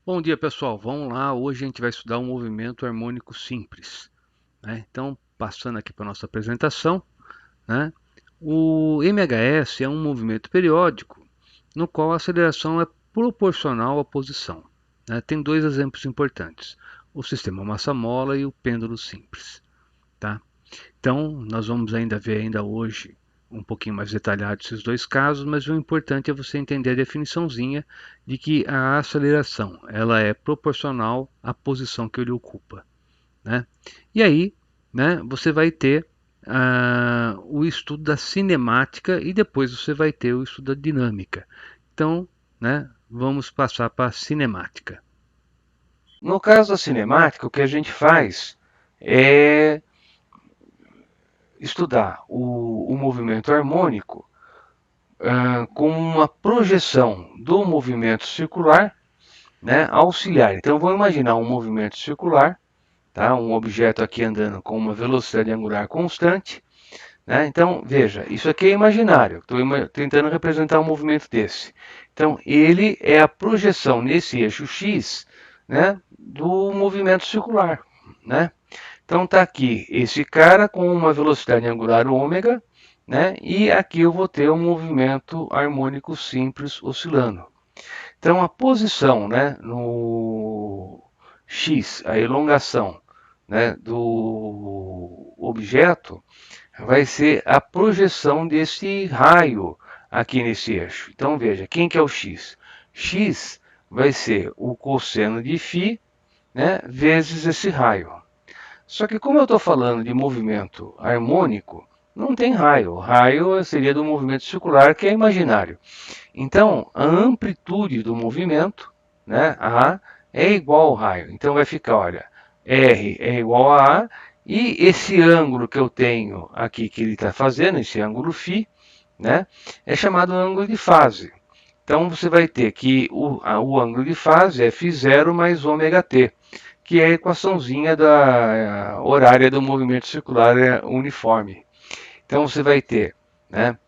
Bom dia, pessoal. Vamos lá. Hoje a gente vai estudar um movimento harmônico simples, né? Então, passando aqui para a nossa apresentação, né? O MHS é um movimento periódico no qual a aceleração é proporcional à posição, né? Tem dois exemplos importantes: o sistema massa-mola e o pêndulo simples, tá? Então, nós vamos ainda ver ainda hoje um pouquinho mais detalhado esses dois casos, mas o importante é você entender a definiçãozinha de que a aceleração ela é proporcional à posição que ele ocupa, né? E aí, né, você vai ter o estudo da cinemática e depois você vai ter o estudo da dinâmica. Então, né, vamos passar para a cinemática. No caso da cinemática, o que a gente faz é estudar o movimento harmônico com uma projeção do movimento circular, né, auxiliar. Então, vamos imaginar um movimento circular, tá, um objeto aqui andando com uma velocidade angular constante. Né? Então, veja, isso aqui é imaginário. Estou tentando representar um movimento desse. Então, ele é a projeção nesse eixo x, né, do movimento circular. Né? Então, está aqui esse cara com uma velocidade angular ômega, né, e aqui eu vou ter um movimento harmônico simples oscilando. Então, a posição, né, no x, a elongação, né, do objeto, vai ser a projeção desse raio aqui nesse eixo. Então veja, quem que é o x? X vai ser o cosseno de φ, né, vezes esse raio. Só que como eu estou falando de movimento harmônico, não tem raio. O raio seria do movimento circular, que é imaginário. Então, a amplitude do movimento, né, A, é igual ao raio. Então vai ficar, olha, R é igual a A, e esse ângulo que eu tenho aqui que ele está fazendo, esse ângulo φ, né, é chamado ângulo de fase. Então você vai ter que o ângulo de fase é φ0 mais ômega-t, que é a equaçãozinha da horária do movimento circular uniforme. Então você vai ter, né,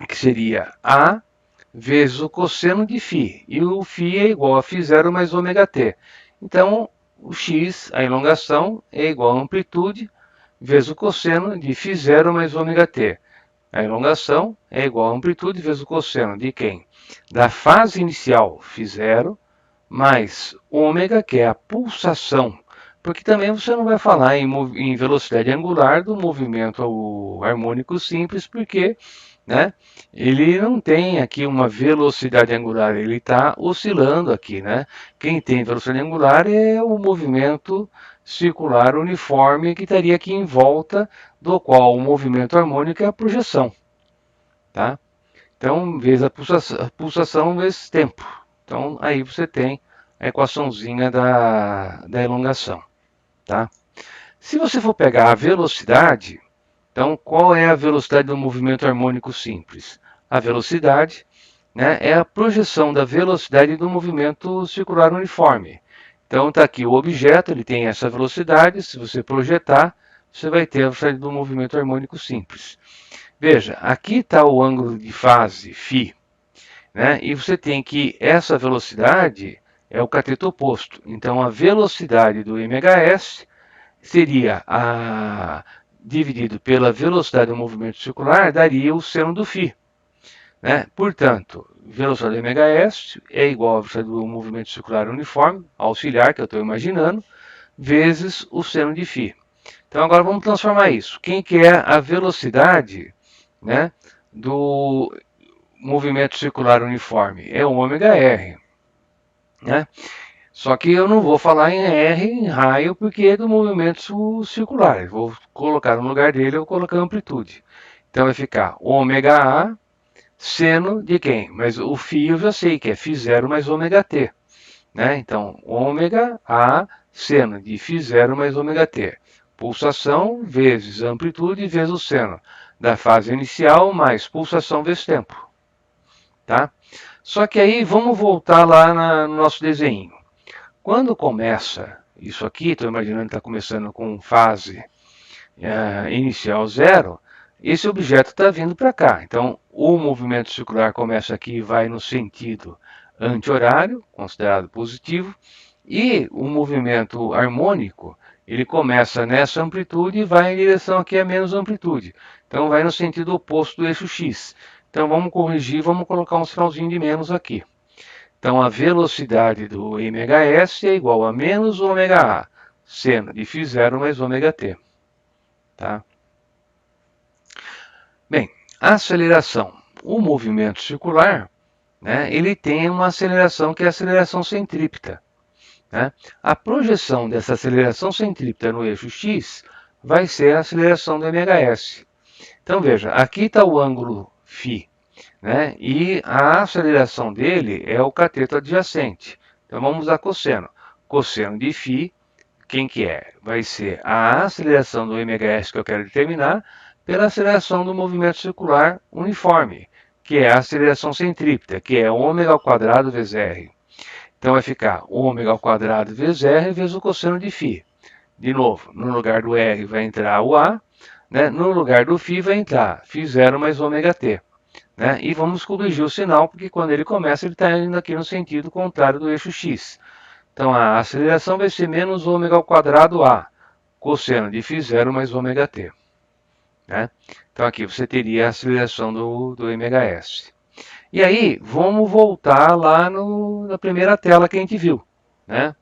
que seria A vezes o cosseno de φ. E o φ é igual a φ0 mais ômega-t. Então, o x, a elongação, é igual a amplitude vezes o cosseno de φ0 mais ômega-t. A elongação é igual a amplitude vezes o cosseno de quem? Da fase inicial, φ0, mais ômega, que é a pulsação. Porque também você não vai falar em velocidade angular do movimento harmônico simples, porque, né, ele não tem aqui uma velocidade angular, ele está oscilando aqui. Né? Quem tem velocidade angular é o movimento circular uniforme que estaria aqui em volta, do qual o movimento harmônico é a projeção. Tá? Então, vezes a pulsação vezes tempo. Então, aí você tem a equaçãozinha da elongação. Tá? Se você for pegar a velocidade, então qual é a velocidade do movimento harmônico simples? A velocidade, né, é a projeção da velocidade do movimento circular uniforme. Então está aqui o objeto, ele tem essa velocidade, se você projetar, você vai ter a velocidade do movimento harmônico simples. Veja, aqui está o ângulo de fase φ, né? E você tem que essa velocidade é o cateto oposto. Então a velocidade do MHS seria dividido pela velocidade do movimento circular, daria o seno do φ. Né? Portanto, velocidade do MHS é igual à velocidade do movimento circular uniforme, auxiliar, que eu estou imaginando, vezes o seno de φ. Então agora vamos transformar isso. Quem que é a velocidade, né, do movimento circular uniforme? É o ômega R. Né? Só que eu não vou falar em R, em raio, porque é do movimento circular. Eu vou colocar no lugar dele, eu vou colocar amplitude. Então vai ficar ômega A seno de quem? Mas o φ eu já sei que é φ0 mais ômega t. Né? Então, ômega A seno de φ0 mais ômega t. Pulsação vezes amplitude vezes o seno da fase inicial mais pulsação vezes tempo. Tá? Só que aí vamos voltar lá no nosso desenho. Quando começa isso aqui, estou imaginando que está começando com fase inicial zero, esse objeto está vindo para cá. Então, o movimento circular começa aqui e vai no sentido anti-horário, considerado positivo, e o movimento harmônico, ele começa nessa amplitude e vai em direção aqui a menos amplitude. Então vai no sentido oposto do eixo X. Então vamos corrigir, vamos colocar um sinalzinho de menos aqui. Então a velocidade do mhs é igual a menos ômega A, seno de φ0 mais ômega t. Tá? Bem, a aceleração. O movimento circular, né, ele tem uma aceleração que é a aceleração centrípeta. Né? A projeção dessa aceleração centrípeta no eixo x vai ser a aceleração do mhs. Então veja, aqui está o ângulo φ, né? E a aceleração dele é o cateto adjacente. Então vamos usar cosseno. Cosseno de φ, quem que é? Vai ser a aceleração do mhs que eu quero determinar pela aceleração do movimento circular uniforme, que é a aceleração centrípeta, que é ômega ao quadrado vezes r. Então vai ficar ômega ao quadrado vezes r vezes o cosseno de φ. De novo, no lugar do r vai entrar o a, né? No lugar do φ vai entrar φ0 mais ômega t. Né? E vamos corrigir o sinal, porque quando ele começa, ele está indo aqui no sentido contrário do eixo x. Então a aceleração vai ser menos ômega ao quadrado a, cosseno de φ0 mais ômega t. Né? Então aqui você teria a aceleração do mhs. E aí, vamos voltar lá na primeira tela que a gente viu. Né?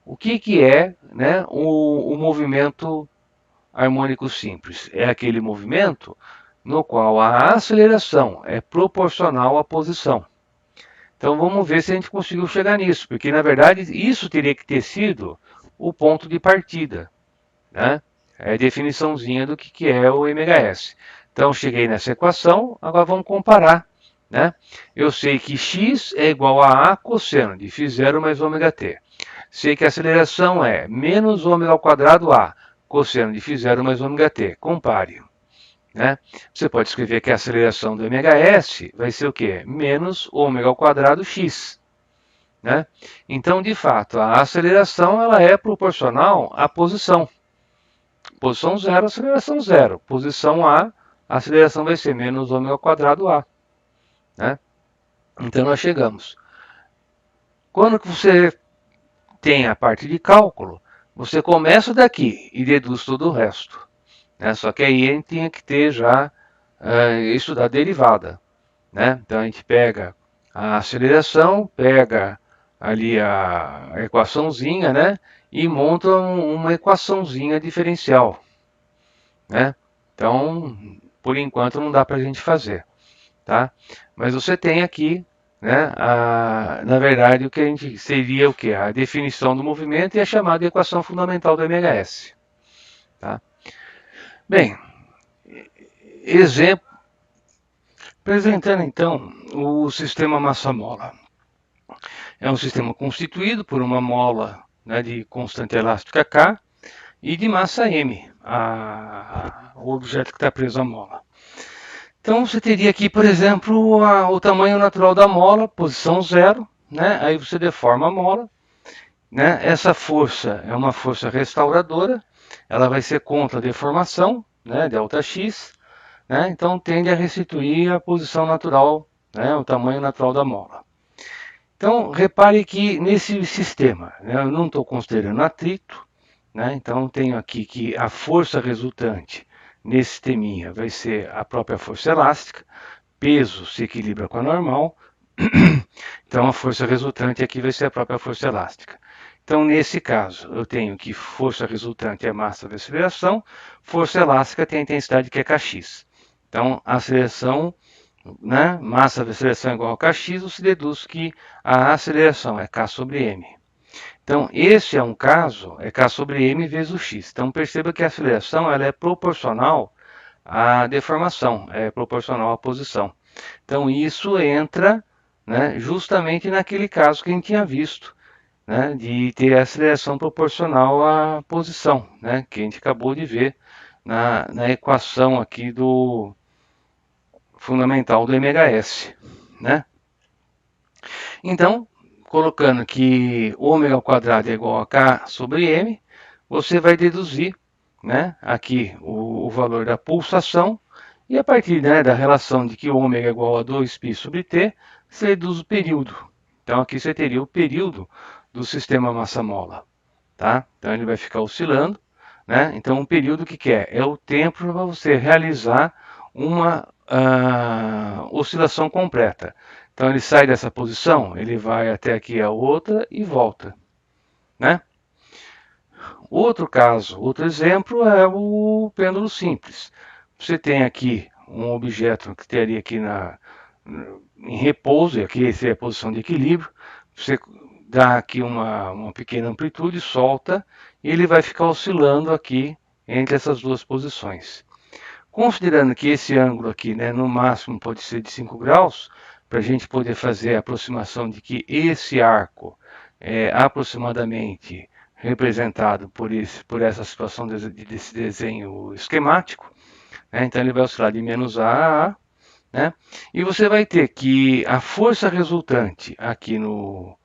O que é, né, o movimento harmônico simples? É aquele movimento no qual a aceleração é proporcional à posição. Então vamos ver se a gente conseguiu chegar nisso, porque na verdade isso teria que ter sido o ponto de partida. Né? É a definiçãozinha do que é o mhs. Então cheguei nessa equação, agora vamos comparar. Né? Eu sei que x é igual a cosseno de φ0 mais ômega t. Sei que a aceleração é menos ômega ao quadrado a, cosseno de φ0 mais ômega t. Compare. Né? Você pode escrever que a aceleração do mhs vai ser o quê? Menos ômega ao quadrado x. Né? Então, de fato, a aceleração ela é proporcional à posição. Posição 0, aceleração 0. Posição A, a aceleração vai ser menos ômega ao quadrado A. Né? Então, nós chegamos. Quando que você tem a parte de cálculo, você começa daqui e deduz todo o resto. Né? Só que aí a gente tinha que ter já estudar derivada. Né? Então, a gente pega a aceleração, pega ali a equaçãozinha, né? E monta uma equaçãozinha diferencial. Né? Então, por enquanto não dá para a gente fazer, tá? Mas você tem aqui, né, na verdade, o que a gente seria o que? A definição do movimento e a chamada equação fundamental do mhs. Tá? Bem, exemplo, apresentando então o sistema massa-mola. É um sistema constituído por uma mola, né, de constante elástica K e de massa M, o objeto que está preso à mola. Então você teria aqui, por exemplo, o tamanho natural da mola, posição 0, né? Aí você deforma a mola. Né? Essa força é uma força restauradora, ela vai ser contra a deformação, né, delta x, né? Então tende a restituir a posição natural, né, o tamanho natural da mola. Então repare que nesse sistema, né, eu não estou considerando atrito, né? Então tenho aqui que a força resultante nesse sisteminha vai ser a própria força elástica, peso se equilibra com a normal, então a força resultante aqui vai ser a própria força elástica. Então nesse caso eu tenho que força resultante é massa vezes aceleração, força elástica tem a intensidade que é kx. Então a aceleração, né, massa vezes aceleração é igual a kx, você deduz que a aceleração é k sobre m. Então, esse é um caso, é K sobre M vezes o X. Então, perceba que a aceleração ela é proporcional à deformação, é proporcional à posição. Então, isso entra, né, justamente naquele caso que a gente tinha visto, né, de ter a aceleração proporcional à posição, né, que a gente acabou de ver na equação aqui do fundamental do mhs. Né? Então, colocando que ômega ao quadrado é igual a K sobre M, você vai deduzir, né, aqui o valor da pulsação, e a partir, né, da relação de que ômega é igual a 2π sobre T, você deduz o período. Então aqui você teria o período do sistema massa-mola, tá? Então ele vai ficar oscilando, né? Então o período que é? É o tempo para você realizar uma oscilação completa. Então ele sai dessa posição, ele vai até aqui a outra e volta, né? Outro caso, outro exemplo é o pêndulo simples. Você tem aqui um objeto que teria aqui em repouso, e aqui seria a posição de equilíbrio. Você dá aqui uma pequena amplitude, solta, e ele vai ficar oscilando aqui entre essas duas posições. Considerando que esse ângulo aqui, né, no máximo pode ser de 5 graus, para a gente poder fazer a aproximação de que esse arco é aproximadamente representado por essa situação desse desenho esquemático, né, então ele vai oscilar de menos A a A, né, e você vai ter que a força resultante aqui no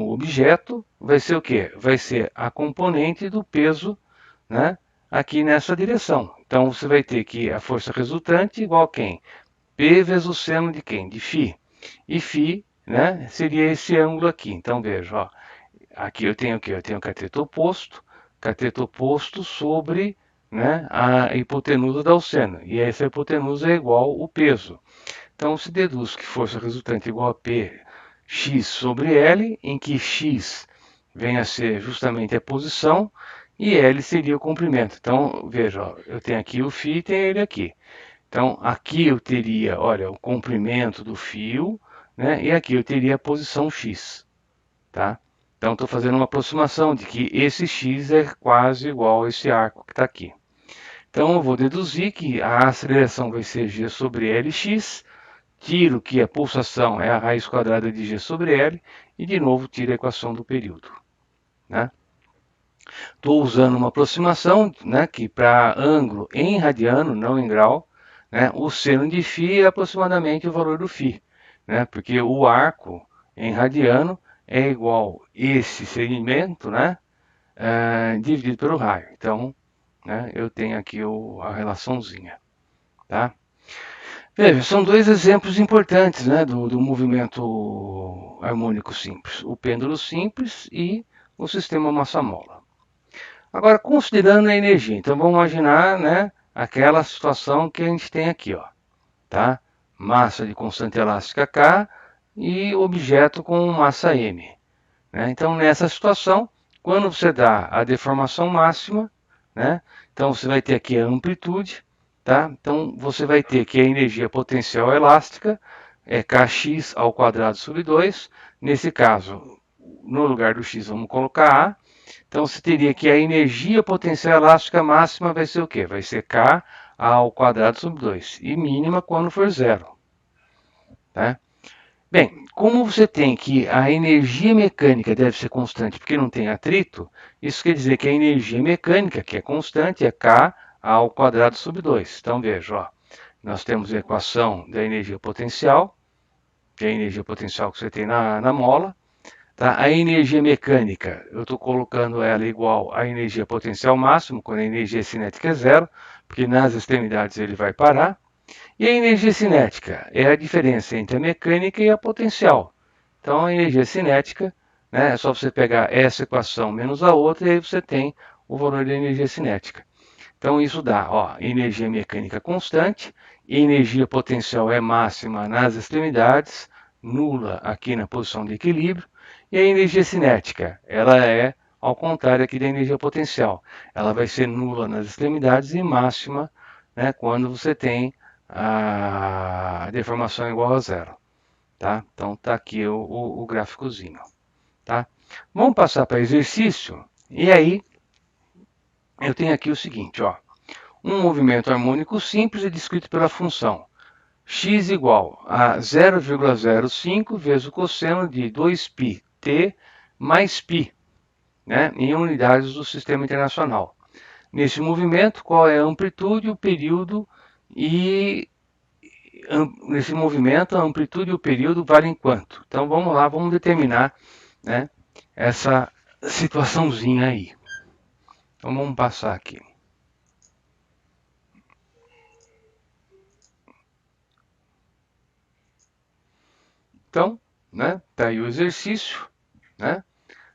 objeto vai ser o quê? Vai ser a componente do peso, né, aqui nessa direção. Então você vai ter que a força resultante igual a quem? P vezes o seno de quem? De φ. E φ, né, seria esse ângulo aqui. Então veja, ó, aqui eu tenho o quê? Eu tenho cateto oposto sobre, né, a hipotenusa da alcena. E essa hipotenusa é igual o peso. Então se deduz que força resultante é igual a P x sobre L, em que x vem a ser justamente a posição e L seria o comprimento. Então, veja, ó, eu tenho aqui o fio e tenho ele aqui. Então, aqui eu teria, olha, o comprimento do fio, né? E aqui eu teria a posição x, tá? Então, estou fazendo uma aproximação de que esse x é quase igual a esse arco que está aqui. Então, eu vou deduzir que a aceleração vai ser g sobre Lx, tiro que a pulsação é a raiz quadrada de g sobre L, e de novo tiro a equação do período, né? Estou usando uma aproximação, né, que para ângulo em radiano, não em grau, né, o seno de φ é aproximadamente o valor do φ, né, porque o arco em radiano é igual esse segmento, né, dividido pelo raio. Então, né, eu tenho aqui a relaçãozinha, tá? Veja, são dois exemplos importantes, né, do movimento harmônico simples, o pêndulo simples e o sistema massa-mola. Agora, considerando a energia, então vamos imaginar, né, aquela situação que a gente tem aqui, ó, tá? Massa de constante elástica K e objeto com massa M, né? Então, nessa situação, quando você dá a deformação máxima, né, então você vai ter aqui a amplitude, tá? Então, você vai ter que a energia potencial elástica é kx ao quadrado sobre 2. Nesse caso, no lugar do x, vamos colocar A. Então, você teria que a energia potencial elástica máxima vai ser o quê? Vai ser K ao quadrado sobre 2. E mínima quando for zero. Tá? Bem, como você tem que a energia mecânica deve ser constante porque não tem atrito, isso quer dizer que a energia mecânica, que é constante, é K ao quadrado sobre 2. Então, veja, ó, nós temos a equação da energia potencial, que é a energia potencial que você tem na mola. Tá? A energia mecânica, eu estou colocando ela igual à energia potencial máxima, quando a energia cinética é zero, porque nas extremidades ele vai parar. E a energia cinética é a diferença entre a mecânica e a potencial. Então, a energia cinética, né, é só você pegar essa equação menos a outra, e aí você tem o valor da energia cinética. Então, isso dá, ó, energia mecânica constante, energia potencial é máxima nas extremidades, nula aqui na posição de equilíbrio, e a energia cinética, ela é ao contrário aqui da energia potencial. Ela vai ser nula nas extremidades e máxima, né, quando você tem a deformação igual a zero. Tá? Então está aqui o gráficozinho. Tá? Vamos passar para exercício. E aí eu tenho aqui o seguinte, ó. Um movimento harmônico simples é descrito pela função x igual a 0,05 vezes o cosseno de 2πt mais π, né, em unidades do sistema internacional. Nesse movimento, qual é a amplitude, o período e nesse movimento a amplitude e o período valem quanto? Então vamos lá, vamos determinar, né, essa situaçãozinha aí. Então vamos passar aqui. Então, né? Tá aí o exercício, né?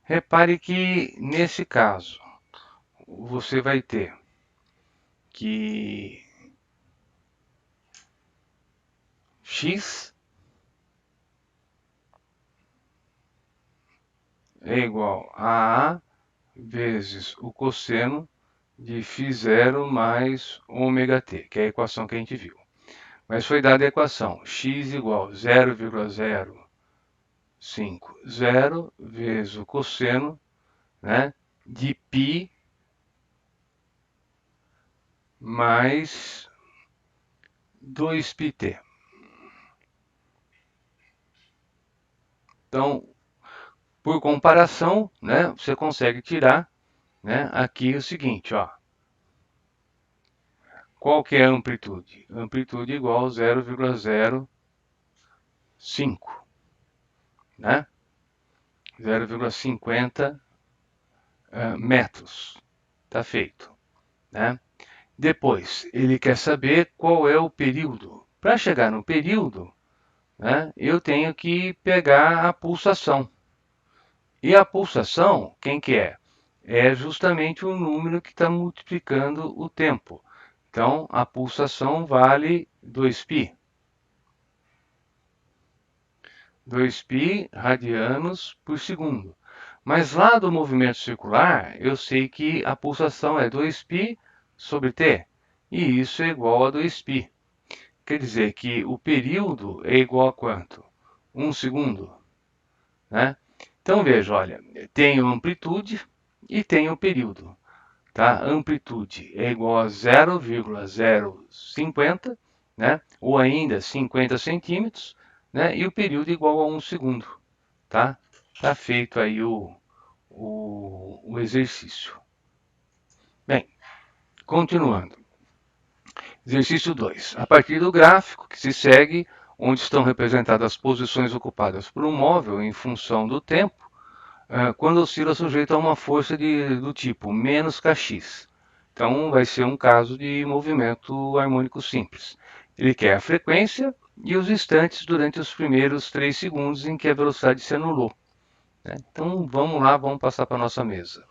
Repare que nesse caso você vai ter que x é igual a vezes o cosseno de φ0 mais ômega t, que é a equação que a gente viu. Mas foi dada a equação x igual a 0,050 vezes o cosseno, né, de π mais 2πt. Então, por comparação, né, você consegue tirar, né, aqui o seguinte, ó. Qual que é a amplitude? Amplitude igual a 0,05, né? 0,50 metros. Tá feito, né? Depois, ele quer saber qual é o período. Para chegar no período, né, eu tenho que pegar a pulsação. E a pulsação, quem que é? É justamente o número que está multiplicando o tempo. Então, a pulsação vale 2π. 2π radianos por segundo. Mas lá do movimento circular, eu sei que a pulsação é 2π sobre t. E isso é igual a 2π. Quer dizer que o período é igual a quanto? 1 segundo. Né? Então veja, olha, tenho amplitude e tenho período. Tá? Amplitude é igual a 0,050, né? Ou ainda 50 centímetros, né? E o período é igual a 1 segundo. Tá? Tá feito aí o exercício. Bem, continuando. Exercício 2. A partir do gráfico que se segue, onde estão representadas as posições ocupadas por um móvel em função do tempo, quando oscila sujeito a uma força do tipo menos kx. Então, vai ser um caso de movimento harmônico simples. Ele quer a frequência e os instantes durante os primeiros 3 segundos em que a velocidade se anulou. Né? Então, vamos lá, vamos passar para a nossa mesa.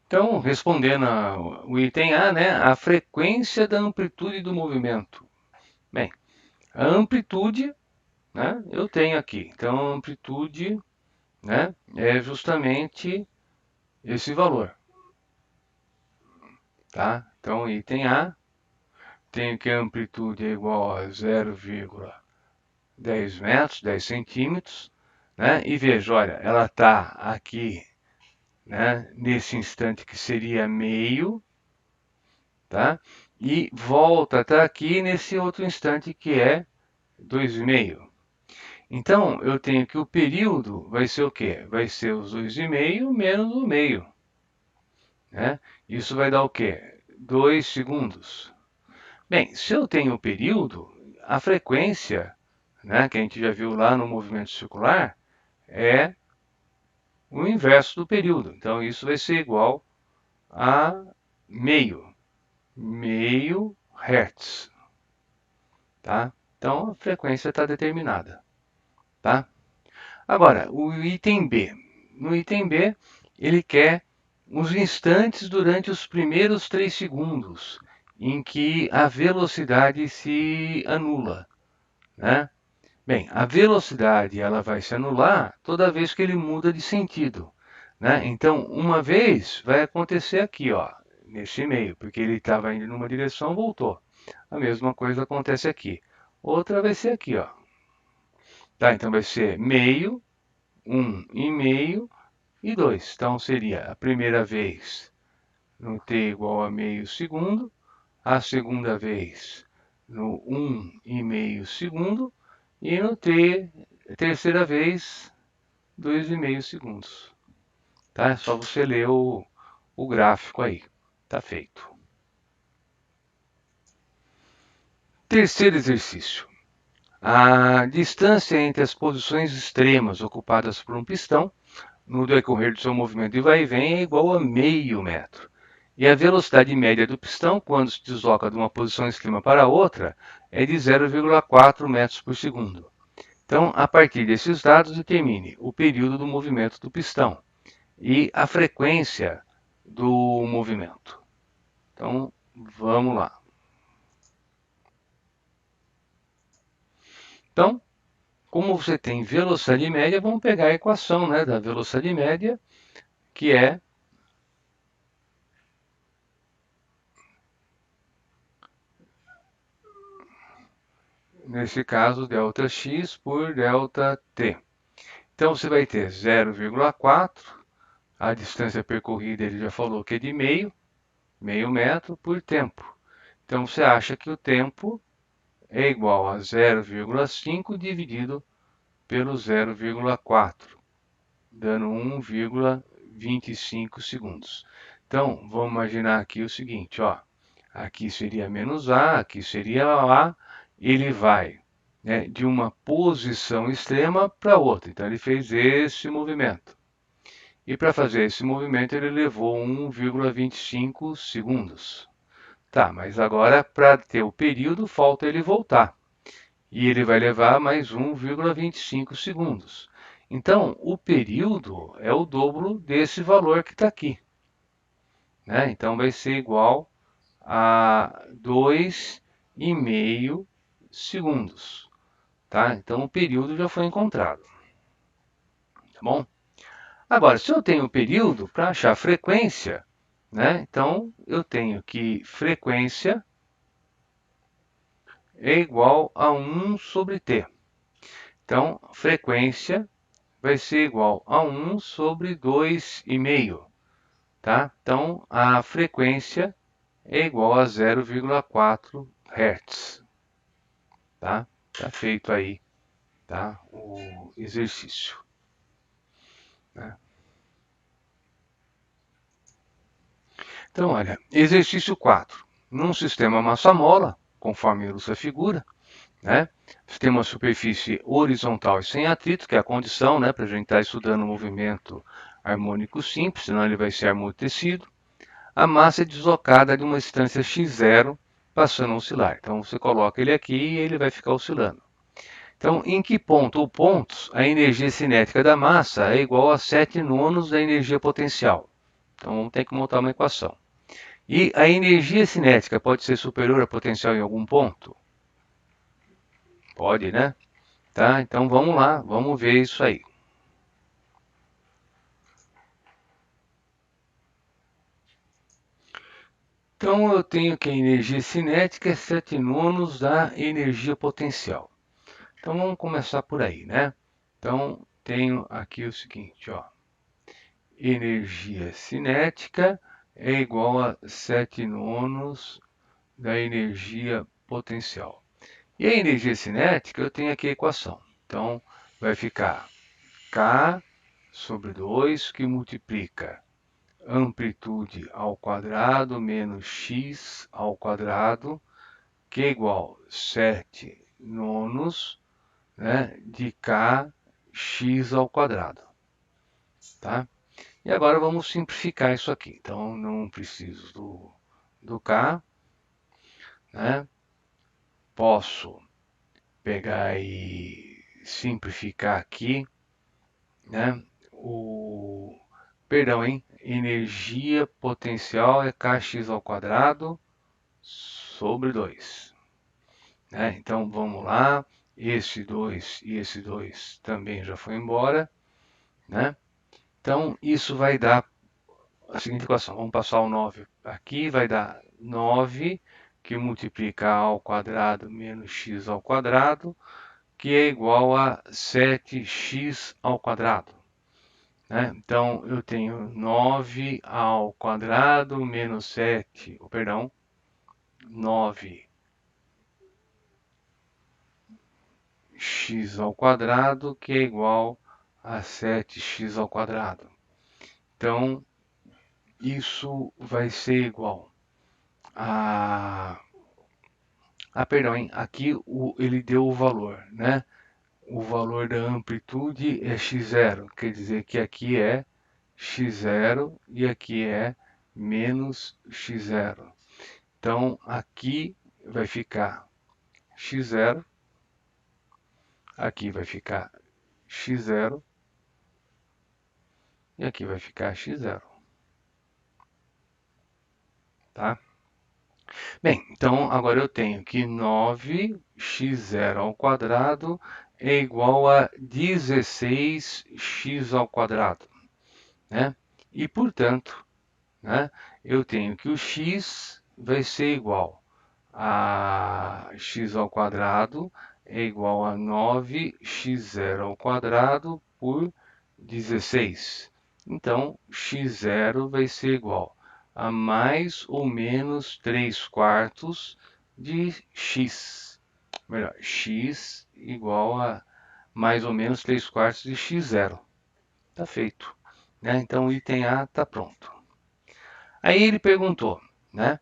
Então, respondendo o item A, né, a frequência da amplitude do movimento. Bem, a amplitude, né, eu tenho aqui. Então, a amplitude, né, é justamente esse valor. Tá? Então, item A, tenho que a amplitude é igual a 0,10 metros, 10 centímetros. Né? E veja, olha, ela está aqui, né, nesse instante que seria meio, tá? E volta até aqui nesse outro instante que é 2,5. Então, eu tenho que o período vai ser o quê? Vai ser os 2,5 menos o meio. Né? Isso vai dar o quê? 2 segundos. Bem, se eu tenho o período, a frequência, né, que a gente já viu lá no movimento circular, é o inverso do período. Então, isso vai ser igual a meio Hertz. Tá? Então, a frequência está determinada. Tá? Agora, o item B. No item B, ele quer os instantes durante os primeiros 3 segundos em que a velocidade se anula. Né? Bem, a velocidade ela vai se anular toda vez que ele muda de sentido. Né? Então, uma vez vai acontecer aqui, ó, nesse meio, porque ele estava indo numa direção, voltou. A mesma coisa acontece aqui. Outra vai ser aqui, ó. Tá, então vai ser meio, 1,5 e 2. Então seria a primeira vez no t igual a meio segundo, a segunda vez no 1,5 segundo e no t, terceira vez, 2,5 segundos. Tá? É só você ler o gráfico aí. Tá feito. Terceiro exercício. A distância entre as posições extremas ocupadas por um pistão no decorrer do seu movimento de vai e vem é igual a meio metro. E a velocidade média do pistão, quando se desloca de uma posição extrema para outra, é de 0,4 metros por segundo. Então, a partir desses dados, determine o período do movimento do pistão e a frequência do movimento. Então, vamos lá. Então, como você tem velocidade média, vamos pegar a equação, né, da velocidade média, que é nesse caso, ΔX por ΔT. Então, você vai ter 0,4, a distância percorrida ele já falou que é de meio metro por tempo. Então, você acha que o tempo é igual a 0,5 dividido pelo 0,4, dando 1,25 segundos. Então, vamos imaginar aqui o seguinte, ó, aqui seria menos A, aqui seria A, ele vai, né, de uma posição extrema para outra. Então, ele fez esse movimento. E para fazer esse movimento, ele levou 1,25 segundos. Tá, mas agora, para ter o período, falta ele voltar. E ele vai levar mais 1,25 segundos. Então, o período é o dobro desse valor que está aqui. Né? Então, vai ser igual a 2,5 segundos. Tá? Então, o período já foi encontrado. Tá bom? Agora, se eu tenho o período, para achar a frequência, né? Então, eu tenho que frequência é igual a 1 sobre t. Então, frequência vai ser igual a 1 sobre 2,5. Tá? Então, a frequência é igual a 0,4 Hz. Tá? Tá feito aí, tá? O exercício. Né? Então, olha, exercício 4. Num sistema massa-mola, conforme ilustra a figura, né? Você tem uma superfície horizontal e sem atrito, que é a condição, né, para a gente estar estudando o movimento harmônico simples, senão ele vai ser amortecido. A massa é deslocada de uma distância x0, passando a oscilar. Então, você coloca ele aqui e ele vai ficar oscilando. Então, em que ponto ou pontos a energia cinética da massa é igual a 7 nonos da energia potencial? Então, vamos ter que montar uma equação. E a energia cinética pode ser superior à potencial em algum ponto? Pode, né? Tá? Então, vamos lá, vamos ver isso aí. Então, eu tenho que a energia cinética é 7 nonos da energia potencial. Então, vamos começar por aí, né? Então, tenho aqui o seguinte, ó. Energia cinética é igual a 7 nonos da energia potencial. E a energia cinética, eu tenho aqui a equação. Então, vai ficar K sobre 2, que multiplica amplitude ao quadrado menos x ao quadrado, que é igual a 7 nonos, né, de kx ao quadrado. Tá? E agora vamos simplificar isso aqui. Então, não preciso do K. Né? Posso pegar e simplificar aqui. Né? Perdão, hein? Energia potencial é kx ao quadrado sobre 2. Né? Então, vamos lá. Esse 2 e esse 2 também já foi embora. Né? Então, isso vai dar a seguinte equação. Vamos passar o 9 aqui, vai dar 9, que multiplica a ao quadrado menos x ao quadrado, que é igual a 7x ao quadrado. Né? Então, eu tenho 9 ao quadrado menos 7, perdão, 9x ao quadrado, que é igual a 7x ao quadrado. Então, isso vai ser igual a... perdão, hein? Aqui ele deu o valor, né? O valor da amplitude é x0, quer dizer que aqui é x0 e aqui é menos x0. Então, aqui vai ficar x0, aqui vai ficar x0 e aqui vai ficar x0. Tá? Bem, então agora eu tenho que 9x0 ao quadrado é igual a 16x ao quadrado, né? E, portanto, né, eu tenho que o x vai ser igual a x ao quadrado é igual a 9x0 ao quadrado por 16. Então, x0 vai ser igual a mais ou menos 3 quartos de x. Melhor, x igual a mais ou menos 3 quartos de x0. Está feito. Né? Então, o item A está pronto. Aí ele perguntou, né?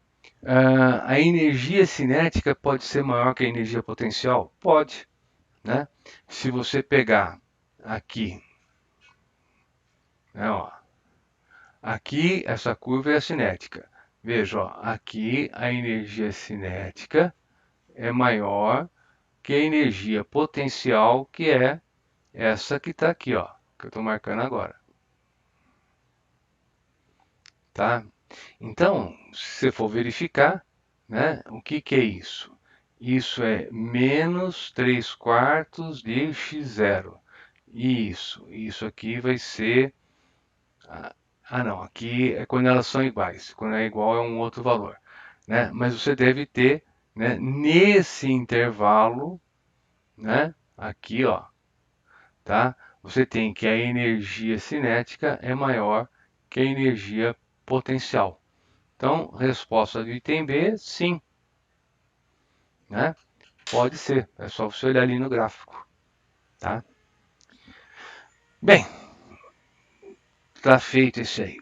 A energia cinética pode ser maior que a energia potencial? Pode. Né? Se você pegar aqui, né, ó, aqui essa curva é a cinética. Veja, ó, aqui a energia cinética é maior que a energia potencial, que é essa que está aqui, ó, que eu estou marcando agora. Tá? Então, se você for verificar, né, o que é isso? Isso é menos 3 quartos de x0. Isso aqui vai ser... não, aqui é quando elas são iguais. Quando é igual é um outro valor. Né? Mas você deve ter, né, nesse intervalo, né, aqui, ó, tá? Você tem que a energia cinética é maior que a energia potencial. Então, resposta do item B, sim. Né? Pode ser, é só você olhar ali no gráfico. Tá? Bem, está feito isso aí.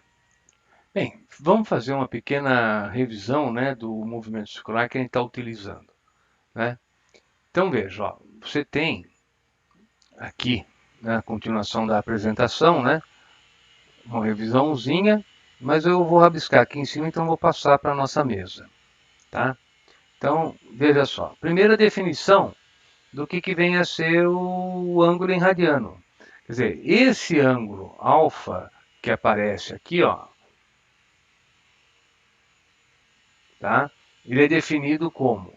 Bem, vamos fazer uma pequena revisão, né, do movimento circular que a gente está utilizando. Né? Então, veja, ó, você tem aqui, na continuação da apresentação, né, uma revisãozinha, mas eu vou rabiscar aqui em cima, então vou passar para a nossa mesa. Tá? Então, veja só. Primeira definição do que vem a ser o ângulo em radiano. Quer dizer, esse ângulo alfa que aparece aqui, ó, tá? Ele é definido como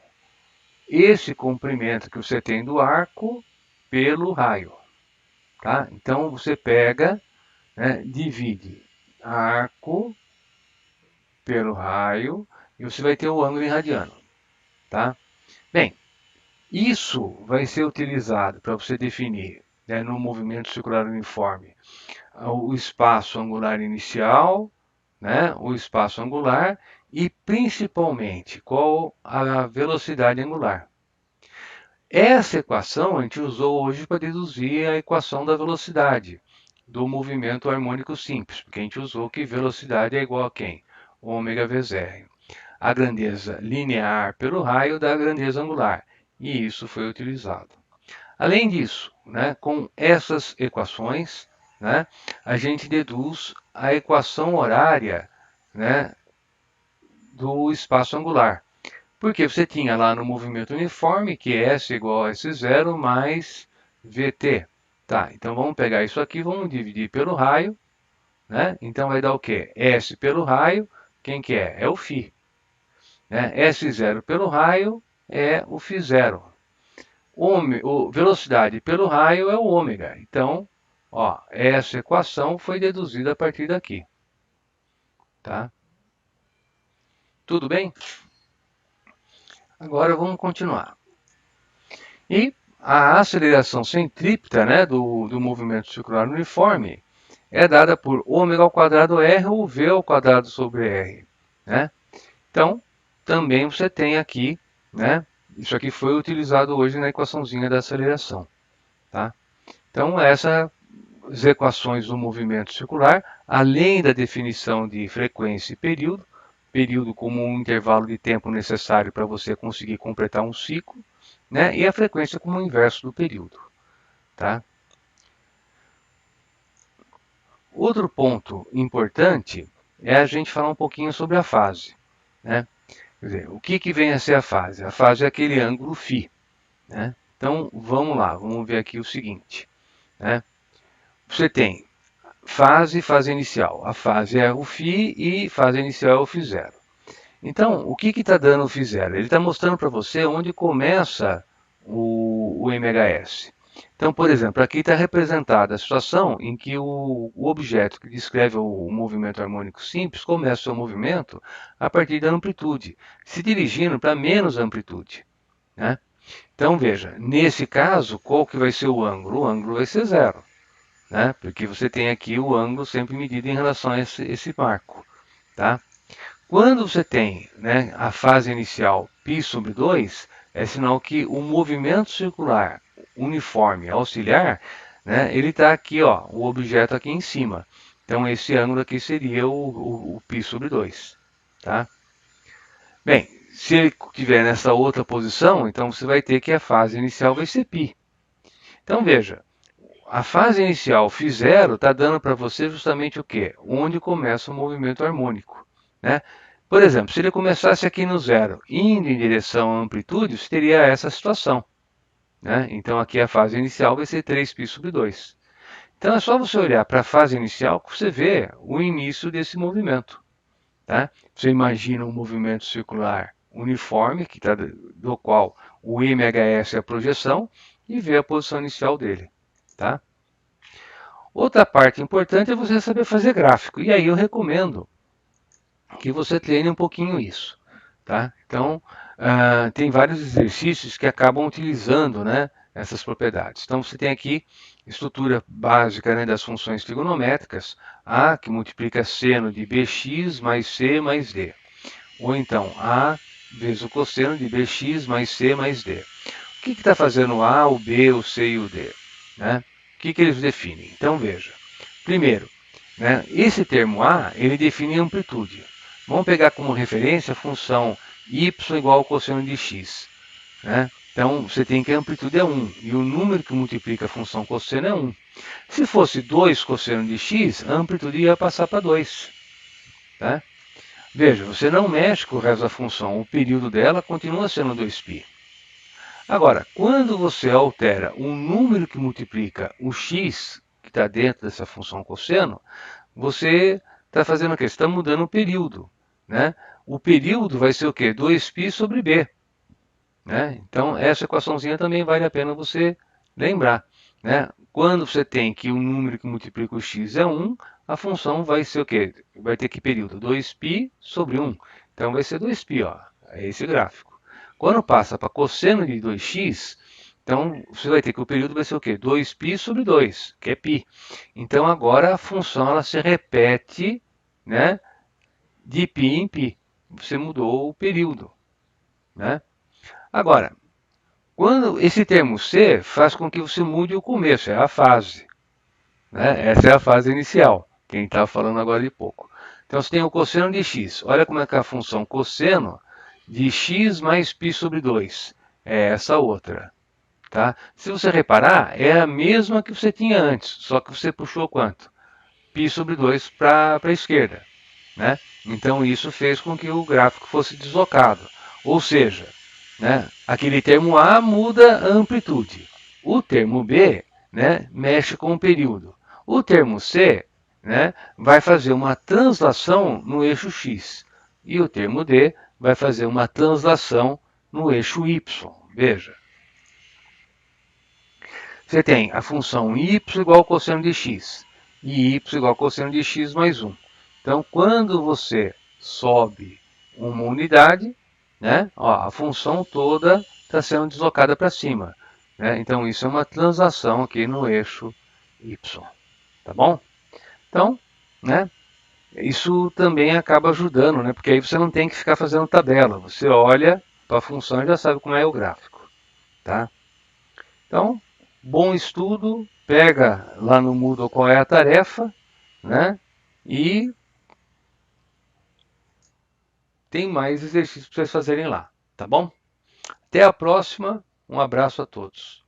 esse comprimento que você tem do arco pelo raio. Tá? Então, você pega, né, divide arco pelo raio e você vai ter o ângulo em radiano. Tá? Bem, isso vai ser utilizado para você definir, né, no movimento circular uniforme o espaço angular inicial, né, o espaço angular e principalmente qual a velocidade angular. Essa equação a gente usou hoje para deduzir a equação da velocidade do movimento harmônico simples, porque a gente usou que velocidade é igual a quem? Ômega vezes R. A grandeza linear pelo raio da grandeza angular, e isso foi utilizado. Além disso, né, com essas equações, né, a gente deduz a equação horária, né, do espaço angular. Porque você tinha lá no movimento uniforme que S igual a S0 mais VT. Tá, então vamos pegar isso aqui, vamos dividir pelo raio, né? Então vai dar o quê? S pelo raio, quem que é? É o φ. Né? S0 pelo raio é o φ0. Velocidade pelo raio é o ômega. Então, ó, essa equação foi deduzida a partir daqui. Tá? Tudo bem? Agora vamos continuar. E a aceleração centrípeta, né, do movimento circular uniforme é dada por ômega ao quadrado R ou V ao quadrado sobre R. Né? Então, também você tem aqui, né, isso aqui foi utilizado hoje na equaçãozinha da aceleração. Tá? Então, essas equações do movimento circular, além da definição de frequência e período, período como um intervalo de tempo necessário para você conseguir completar um ciclo, né? E a frequência como o inverso do período. Tá? Outro ponto importante é a gente falar um pouquinho sobre a fase, né? Quer dizer, o que vem a ser a fase? A fase é aquele ângulo φ, né? Então, vamos lá, vamos ver aqui o seguinte, né? Você tem fase e fase inicial. A fase é o φ e fase inicial é o φ0. Então, o que está dando o φ0? Ele está mostrando para você onde começa o MHS. Então, por exemplo, aqui está representada a situação em que o objeto que descreve o movimento harmônico simples começa o seu movimento a partir da amplitude, se dirigindo para menos amplitude, né? Então, veja, nesse caso, qual que vai ser o ângulo? O ângulo vai ser zero, né? Porque você tem aqui o ângulo sempre medido em relação a esse marco, tá? Quando você tem, né, a fase inicial π/2, é sinal que o movimento circular uniforme auxiliar, né, ele está aqui, ó, o objeto aqui em cima. Então, esse ângulo aqui seria o π/2. Tá? Bem, se ele estiver nessa outra posição, então você vai ter que a fase inicial vai ser π. Então, veja, a fase inicial φ0 está dando para você justamente o quê? Onde começa o movimento harmônico, né? Por exemplo, se ele começasse aqui no zero, indo em direção à amplitude, você teria essa situação, né? Então aqui a fase inicial vai ser 3π/2. Então é só você olhar para a fase inicial que você vê o início desse movimento, tá? Você imagina um movimento circular uniforme, do qual o MHS é a projeção, e vê a posição inicial dele, tá? Outra parte importante é você saber fazer gráfico. E aí eu recomendo que você treine um pouquinho isso, tá? Então, tem vários exercícios que acabam utilizando, né, essas propriedades. Então, você tem aqui estrutura básica, né, das funções trigonométricas, A, que multiplica seno de bx mais c mais d. Ou então, A vezes o cosseno de bx mais c mais d. O que está fazendo o A, o B, o C e o D? Né? O que eles definem? Então, veja. Primeiro, né, esse termo A, ele define amplitude. Vamos pegar como referência a função y igual ao cosseno de x. Né? Então, você tem que a amplitude é 1, e o número que multiplica a função cosseno é 1. Se fosse 2 cosseno de x, a amplitude ia passar para 2. Tá? Veja, você não mexe com o resto da função, o período dela continua sendo 2π. Agora, quando você altera um número que multiplica o x, que está dentro dessa função cosseno, você está fazendo o quê? Você está mudando o período, né? O período vai ser o quê? 2π/b. Né? Então, essa equaçãozinha também vale a pena você lembrar. Né? Quando você tem que o número que multiplica o x é 1, a função vai ser o quê? Vai ter que período? 2π/1. Então, vai ser 2π, ó. É esse gráfico. Quando passa para cosseno de 2x, então você vai ter que o período vai ser o quê? 2π/2, que é π. Então, agora a função ela se repete, né, de π em π. Você mudou o período. Né? Agora, quando esse termo C faz com que você mude o começo, é a fase. Né? Essa é a fase inicial, quem estava falando agora de pouco. Então você tem o cosseno de x. Olha como é que é a função cosseno de x mais π/2. É essa outra. Tá? Se você reparar, é a mesma que você tinha antes, só que você puxou quanto? π/2 para a esquerda. Né? Então isso fez com que o gráfico fosse deslocado. Ou seja, né, aquele termo A muda a amplitude. O termo B, né, mexe com o período. O termo C, né, vai fazer uma translação no eixo X. E o termo D vai fazer uma translação no eixo Y. Veja. Você tem a função y igual ao cosseno de x e y igual ao cosseno de x mais 1. Então, quando você sobe uma unidade, né, ó, a função toda está sendo deslocada para cima. Né? Então, isso é uma translação aqui no eixo y. Tá bom? Então, né, isso também acaba ajudando, né, porque aí você não tem que ficar fazendo tabela. Você olha para a função e já sabe como é o gráfico. Tá? Então, bom estudo, pega lá no Moodle qual é a tarefa, né? E tem mais exercícios para vocês fazerem lá, tá bom? Até a próxima, um abraço a todos.